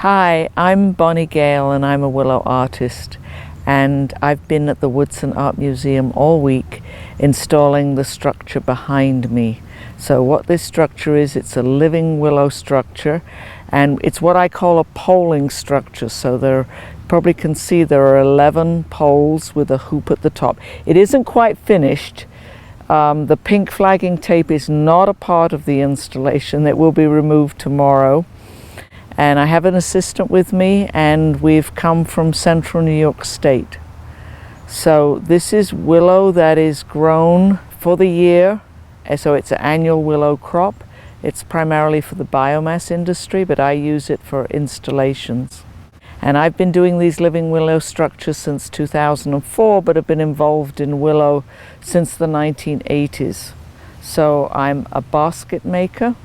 Hi, I'm Bonnie Gale and I'm a willow artist, and I've been at the Woodson Art Museum all week installing the structure behind me. So what this structure is, it's a living willow structure, and it's what I call a poling structure. So you probably can see there are 11 poles with a hoop at the top. It isn't quite finished. The pink flagging tape is not a part of the installation. It will be removed tomorrow. And I have an assistant with me, and we've come from central New York State. So this is willow that is grown for the year. So it's an annual willow crop. It's primarily for the biomass industry, but I use it for installations. And I've been doing these living willow structures since 2004, but have been involved in willow since the 1980s. So I'm a basket maker.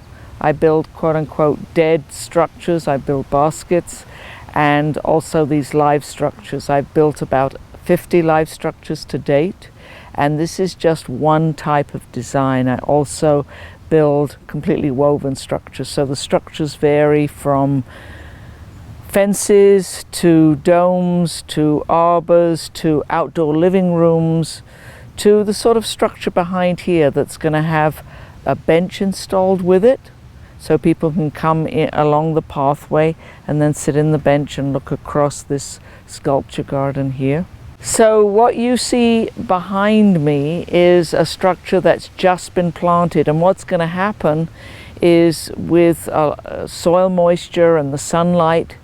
I build quote-unquote dead structures. I build baskets, and also these live structures. I've built about 50 live structures to date, and this is just one type of design. I also build completely woven structures. So the structures vary from fences to domes to arbors to outdoor living rooms to the sort of structure behind here that's going to have a bench installed with it, so people can come in along the pathway and then sit in the bench and look across this sculpture garden here. So what you see behind me is a structure that's just been planted, and what's going to happen is with soil moisture and the sunlight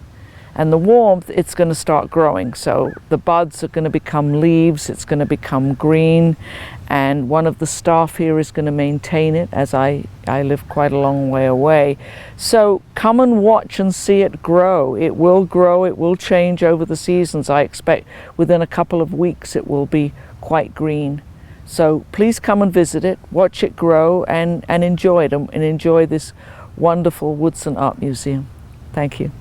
and the warmth, it's going to start growing. So the buds are going to become leaves, it's going to become green, and one of the staff here is going to maintain it, as I live quite a long way away. So come and watch and see it grow. It will change over the seasons. I expect within a couple of weeks it will be quite green. So please come and visit it, watch it grow, and enjoy it, and enjoy this wonderful Woodson Art Museum. Thank you.